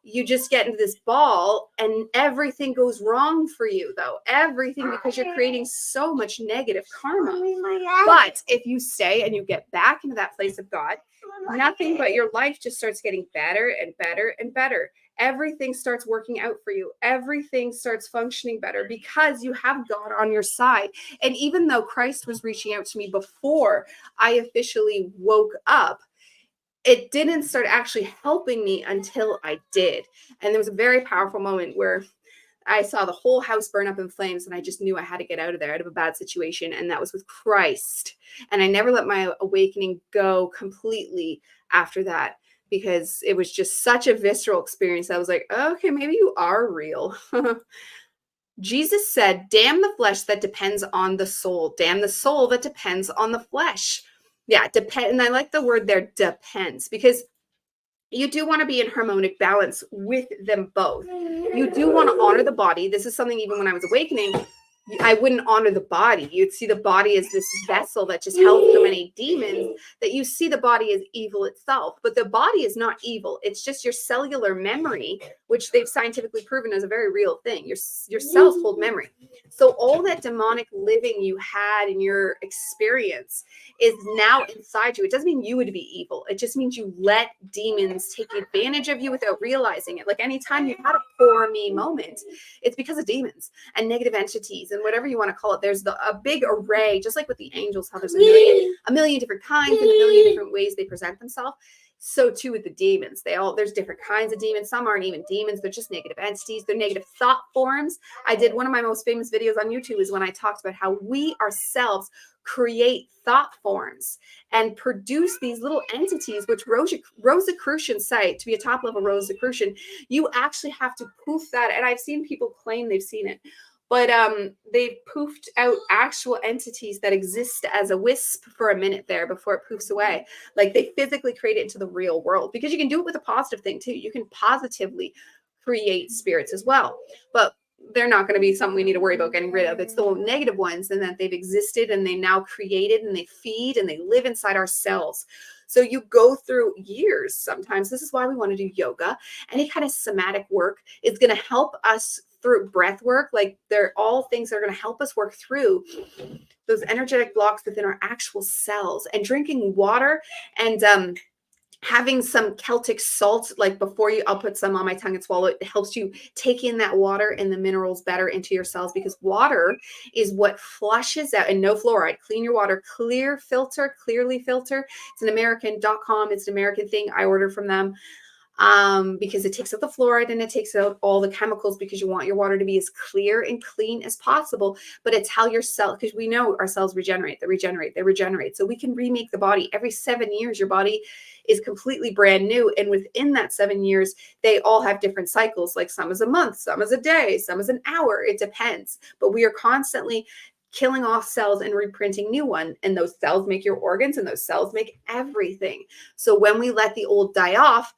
S1: you just get into this ball and everything goes wrong for you, though. Everything, because you're creating so much negative karma. But if you stay and you get back into that place of God, nothing but your life just starts getting better and better and better. Everything starts working out for you. Everything starts functioning better because you have God on your side. And even though Christ was reaching out to me before I officially woke up, it didn't start actually helping me until I did. And there was a very powerful moment where I saw the whole house burn up in flames, and I just knew I had to get out of there, out of a bad situation. And that was with Christ. And I never let my awakening go completely after that, because it was just such a visceral experience. I was like, oh, okay, maybe you are real. Jesus said, damn the flesh that depends on the soul. Damn the soul that depends on the flesh. Yeah, depend. And I like the word there, depends, because you do want to be in harmonic balance with them both. You do want to honor the body. This is something, even when I was awakening, I wouldn't honor the body. You'd see the body as this vessel that just held so many demons, that you see the body as evil itself. But the body is not evil. It's just your cellular memory, which they've scientifically proven is a very real thing. Your cells hold memory. So all that demonic living you had in your experience is now inside you. It doesn't mean you would be evil. It just means you let demons take advantage of you without realizing it. Like anytime you've had a poor me moment, it's because of demons and negative entities and whatever you want to call it. There's a big array, just like with the angels, how there's a million different kinds and a million different ways they present themselves. So too with the demons. There's different kinds of demons. Some aren't even demons. They're just negative entities. They're negative thought forms. I did one of my most famous videos on YouTube is when I talked about how we ourselves create thought forms and produce these little entities, which Rosicrucians say, to be a top level Rosicrucian, you actually have to poof that. And I've seen people claim they've seen it, but they've poofed out actual entities that exist as a wisp for a minute there before it poofs away. Like they physically create it into the real world, because you can do it with a positive thing too. You can positively create spirits as well, but they're not going to be something we need to worry about getting rid of. It's the negative ones, and that they've existed and they now created and they feed and they live inside our cells. So you go through years. Sometimes this is why we want to do yoga. Any kind of somatic work is going to help us through breath work. Like they're all things that are going to help us work through those energetic blocks within our actual cells. And drinking water and having some Celtic salt, like before I'll put some on my tongue and swallow it. It helps you take in that water and the minerals better into your cells, because water is what flushes out, and no fluoride. Clean your water, clearly filter. It's an American.com. It's an American thing. I order from them because it takes out the fluoride and it takes out all the chemicals, because you want your water to be as clear and clean as possible. But it's how your cell, because we know our cells regenerate. So we can remake the body every 7 years. Your body is completely brand new. And within that 7 years, they all have different cycles. Like some is a month, some is a day, some is an hour. It depends. But we are constantly killing off cells and reprinting new ones. And those cells make your organs, and those cells make everything. So when we let the old die off,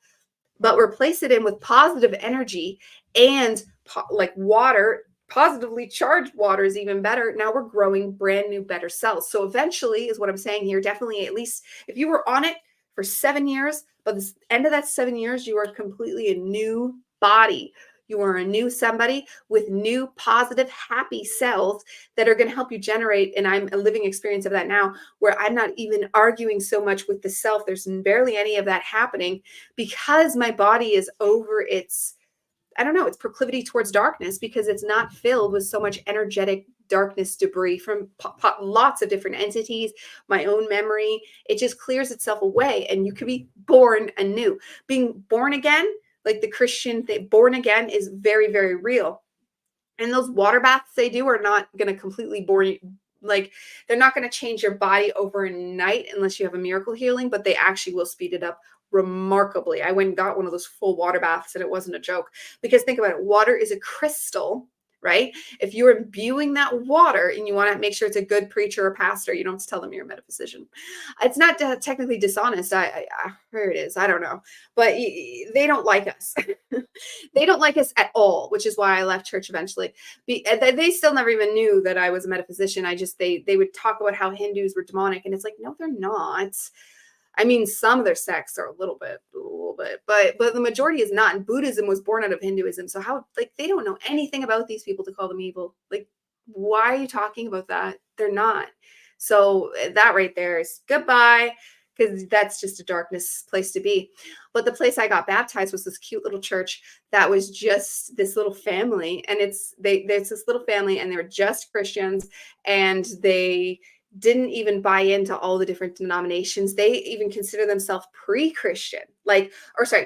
S1: but replace it in with positive energy and like water, positively charged water is even better. Now we're growing brand new, better cells. So eventually, is what I'm saying here, definitely, at least if you were on it for 7 years, but the end of that 7 years, you are completely a new body. You are a new somebody with new, positive, happy cells that are going to help you generate. And I'm a living experience of that now, where I'm not even arguing so much with the self. There's barely any of that happening, because my body is over its, I don't know, its proclivity towards darkness, because it's not filled with so much energetic darkness debris from lots of different entities, my own memory. It just clears itself away, and you can be born anew. Being born again, like the Christian thing, born again is very, very real. And those water baths they do are not going to completely born, like they're not going to change your body overnight unless you have a miracle healing, but they actually will speed it up remarkably. I went and got one of those full water baths, and it wasn't a joke, because think about it. Water is a crystal, right? If you're imbuing that water and you want to make sure it's a good preacher or pastor, you don't have to tell them you're a metaphysician. It's not technically dishonest. I heard it is. I don't know. But they don't like us. They don't like us at all, which is why I left church eventually. They still never even knew that I was a metaphysician. They would talk about how Hindus were demonic. And it's like, no, they're not. I mean, some of their sects are a little bit, but the majority is not. And Buddhism was born out of Hinduism. So how, like, they don't know anything about these people to call them evil. Like, why are you talking about that? They're not. So that right there is goodbye, because that's just a darkness place to be. But the place I got baptized was this cute little church that was just this little family. And there's this little family, and they were just Christians, and they didn't even buy into all the different denominations. They even consider themselves pre-Christian,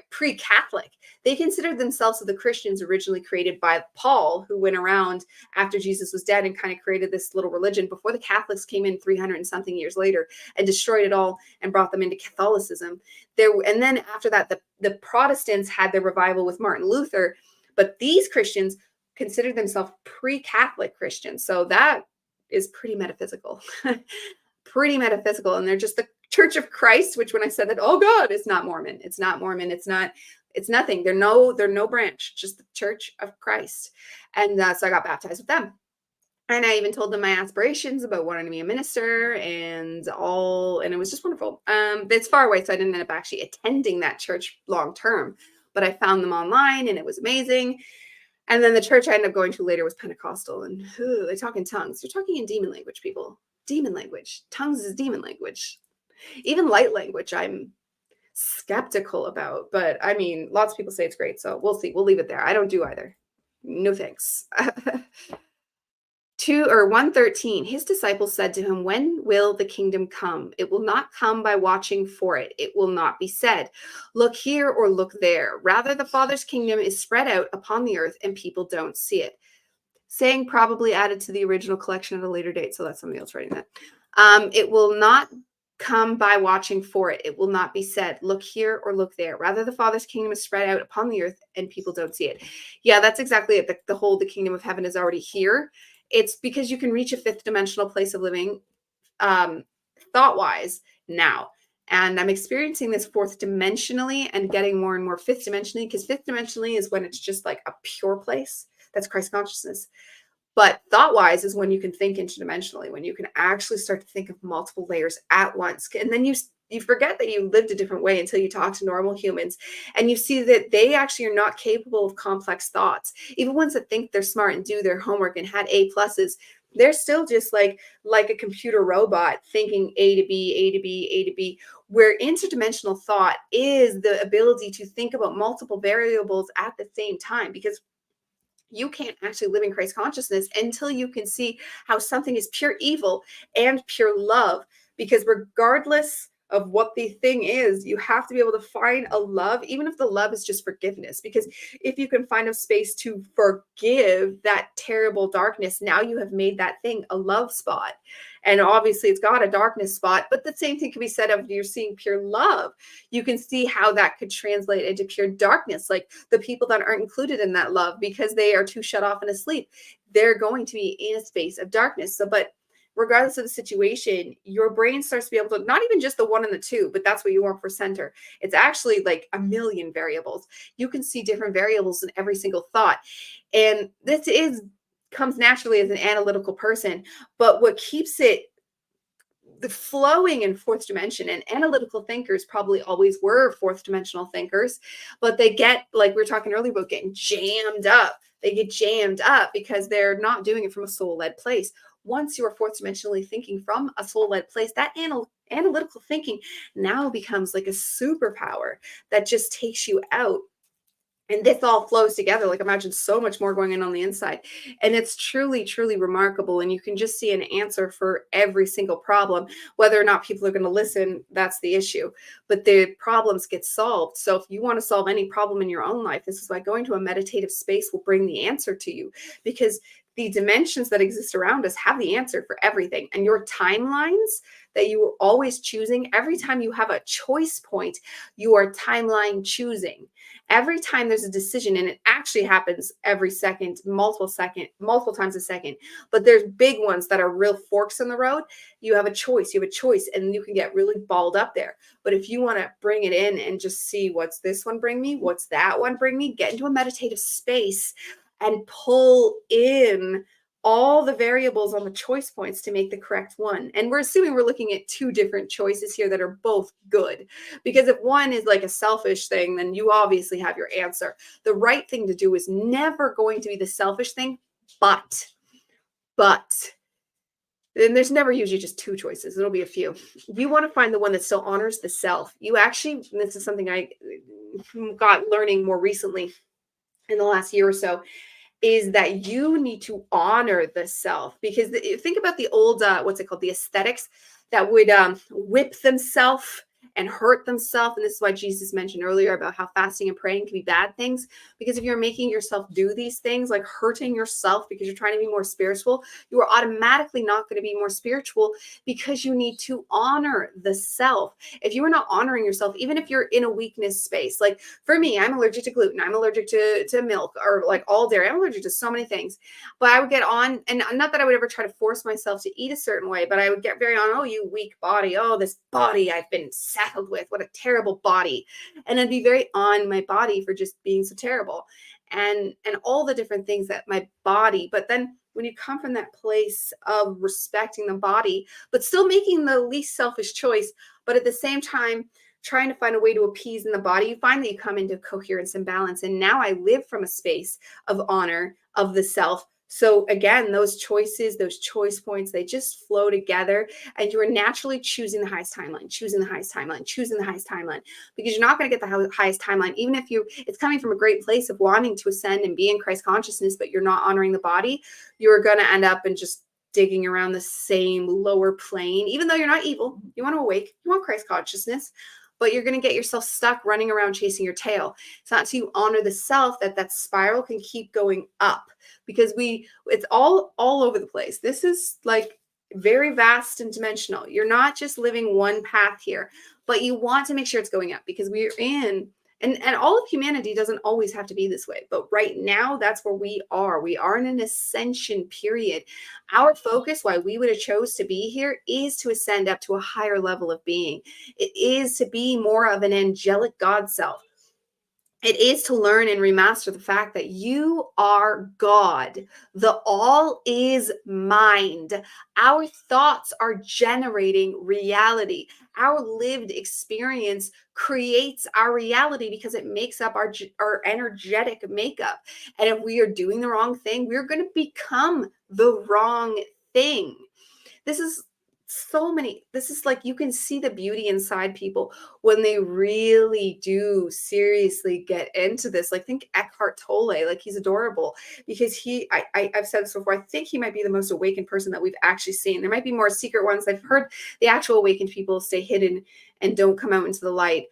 S1: pre-Catholic. They considered themselves the Christians originally created by Paul, who went around after Jesus was dead and kind of created this little religion before the Catholics came in 300 and something years later and destroyed it all and brought them into Catholicism. And then after that, the Protestants had their revival with Martin Luther, but these Christians considered themselves pre-Catholic Christians. So that is pretty metaphysical. Pretty metaphysical. And they're just the Church of Christ, which when I said that, oh God, it's not Mormon. It's not Mormon. It's nothing. They're no branch, just the Church of Christ. And so I got baptized with them. And I even told them my aspirations about wanting to be a minister and it was just wonderful. It's far away, so I didn't end up actually attending that church long term, but I found them online and it was amazing. And then the church I ended up going to later was Pentecostal, and they talk in tongues. They're talking in demon language, people. Demon language. Tongues is demon language. Even light language, I'm skeptical about. But I mean, lots of people say it's great, so we'll see. We'll leave it there. I don't do either. No thanks. 113, his disciples said to him, when will the kingdom come? It will not come by watching for it. It will not be said, look here or look there. Rather, the Father's kingdom is spread out upon the earth and people don't see it. Saying probably added to the original collection at a later date. So that's somebody else writing that. It will not come by watching for it. It will not be said, look here or look there. Rather, the Father's kingdom is spread out upon the earth and people don't see it. Yeah, that's exactly it. The kingdom of heaven is already here. It's because you can reach a fifth dimensional place of living thought-wise now. And I'm experiencing this fourth dimensionally and getting more and more fifth dimensionally, because fifth dimensionally is when it's just like a pure place. That's Christ consciousness. But thought-wise is when you can think interdimensionally, when you can actually start to think of multiple layers at once. And then you forget that you lived a different way until you talk to normal humans. And you see that they actually are not capable of complex thoughts. Even ones that think they're smart and do their homework and had A pluses, they're still just like a computer robot thinking A to B, A to B, A to B, where interdimensional thought is the ability to think about multiple variables at the same time. Because you can't actually live in Christ consciousness until you can see how something is pure evil and pure love. Because regardless of what the thing is, you have to be able to find a love, even if the love is just forgiveness. Because if you can find a space to forgive that terrible darkness, now you have made that thing a love spot. And obviously it's got a darkness spot, but the same thing can be said of you're seeing pure love. You can see how that could translate into pure darkness, like the people that aren't included in that love because they are too shut off and asleep. They're going to be in a space of darkness. So, but regardless of the situation, your brain starts to be able to, not even just the one and the two, but that's what you want for center. It's actually like a million variables. You can see different variables in every single thought. And this comes naturally as an analytical person, but what keeps it the flowing in fourth dimension, and analytical thinkers probably always were fourth dimensional thinkers, but they get, like we were talking earlier about getting jammed up. They get jammed up because they're not doing it from a soul-led place. Once you are fourth dimensionally thinking from a soul-led place, that analytical thinking now becomes like a superpower that just takes you out. And this all flows together. Like, imagine so much more going on the inside. And it's truly, truly remarkable. And you can just see an answer for every single problem. Whether or not people are going to listen, that's the issue. But the problems get solved. So if you want to solve any problem in your own life, this is why going to a meditative space will bring the answer to you. Because the dimensions that exist around us have the answer for everything. And your timelines that you are always choosing, every time you have a choice point, you are timeline choosing. Every time there's a decision, and it actually happens every second, multiple times a second, but there's big ones that are real forks in the road. You have a choice, and you can get really balled up there. But if you want to bring it in and just see, what's this one bring me? What's that one bring me? Get into a meditative space and pull in all the variables on the choice points to make the correct one. And we're assuming we're looking at two different choices here that are both good. Because if one is like a selfish thing, then you obviously have your answer. The right thing to do is never going to be the selfish thing, but then there's never usually just two choices. It'll be a few. You want to find the one that still honors the self. You actually, this is something I got learning more recently in the last year or so, is that you need to honor the self. Because think about the old, what's it called? The aesthetics that would whip themselves and hurt themselves. And this is why Jesus mentioned earlier about how fasting and praying can be bad things. Because if you're making yourself do these things, like hurting yourself because you're trying to be more spiritual, you are automatically not going to be more spiritual, because you need to honor the self. If you are not honoring yourself, even if you're in a weakness space, like for me, I'm allergic to gluten, I'm allergic to milk, or like all dairy, I'm allergic to so many things. But I would get on, and not that I would ever try to force myself to eat a certain way, but I would get very on, oh, you weak body, oh, this body I've been saddled with, what a terrible body. And I'd be very on my body for just being so terrible, and all the different things that my body. But then when you come from that place of respecting the body, but still making the least selfish choice, but at the same time trying to find a way to appease in the body, you find that you come into coherence and balance. And now I live from a space of honor of the self. So again, those choices, those choice points, they just flow together, and you are naturally choosing the highest timeline, choosing the highest timeline, choosing the highest timeline, because you're not going to get the highest timeline, even if it's coming from a great place of wanting to ascend and be in Christ consciousness, but you're not honoring the body. You're going to end up in just digging around the same lower plane, even though you're not evil. You want to awake, you want Christ consciousness, but you're going to get yourself stuck running around chasing your tail. It's not until you honor the self that spiral can keep going up, because it's all over the place. This is like very vast and dimensional. You're not just living one path here, but you want to make sure it's going up, because we're in, and all of humanity doesn't always have to be this way. But right now, that's where we are. We are in an ascension period. Our focus, why we would have chose to be here, is to ascend up to a higher level of being. It is to be more of an angelic God self. It is to learn and remaster the fact that you are God. The all is mind. Our thoughts are generating reality. Our lived experience creates our reality, because it makes up our energetic makeup. And if we are doing the wrong thing, we're going to become the wrong thing. This is like, you can see the beauty inside people when they really do seriously get into this. Like, think Eckhart Tolle, like, he's adorable, because I've said this before, I think he might be the most awakened person that we've actually seen. There might be more secret ones. I've heard the actual awakened people stay hidden and don't come out into the light.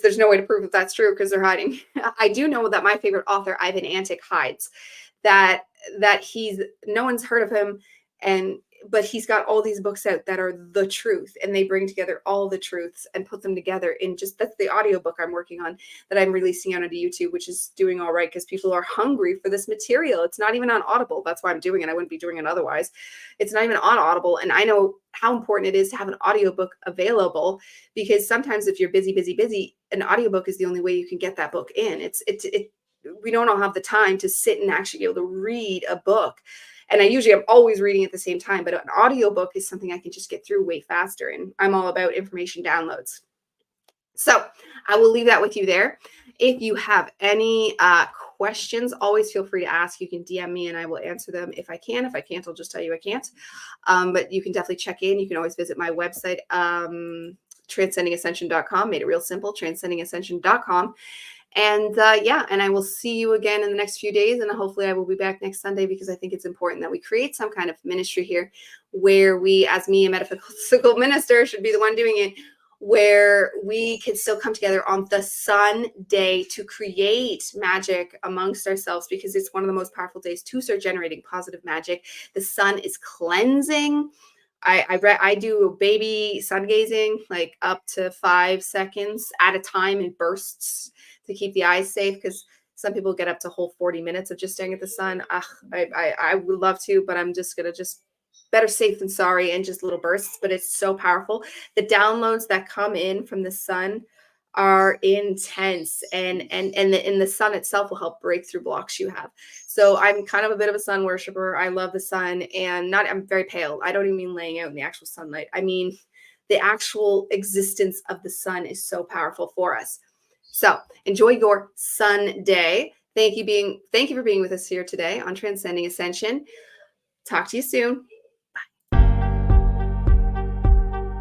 S1: There's no way to prove that that's true, because they're hiding. I do know that my favorite author, Ivan Antic, hides. That no one's heard of him, but he's got all these books out that are the truth, and they bring together all the truths and put them together in that's the audiobook I'm working on, that I'm releasing out onto YouTube, which is doing all right, because people are hungry for this material. It's not even on Audible. That's why I'm doing it. I wouldn't be doing it otherwise. It's not even on Audible. And I know how important it is to have an audiobook available, because sometimes if you're busy, an audiobook is the only way you can get that book in. We don't all have the time to sit and actually be able to read a book. And I'm always reading at the same time, but an audiobook is something I can just get through way faster. And I'm all about information downloads. So I will leave that with you there. If you have any questions, always feel free to ask. You can DM me and I will answer them if I can. If I can't, I'll just tell you I can't. But you can definitely check in. You can always visit my website, transcendingascension.com. Made it real simple, transcendingascension.com. And and I will see you again in the next few days. And hopefully I will be back next Sunday, because I think it's important that we create some kind of ministry here where we, as me, a metaphysical minister, should be the one doing it, where we can still come together on the sun day to create magic amongst ourselves, because it's one of the most powerful days to start generating positive magic. The sun is cleansing. I do baby sun gazing, like up to 5 seconds at a time in bursts, to keep the eyes safe, because some people get up to whole 40 minutes of just staring at the sun. I would love to, but I'm just going to better safe than sorry, and just little bursts. But it's so powerful. The downloads that come in from the sun are intense, and the sun itself will help break through blocks you have. So I'm kind of a bit of a sun worshiper. I love the sun, and I'm very pale. I don't even mean laying out in the actual sunlight. I mean the actual existence of the sun is so powerful for us. So enjoy your sun day. Thank you for being with us here today on Transcending Ascension. Talk to you soon.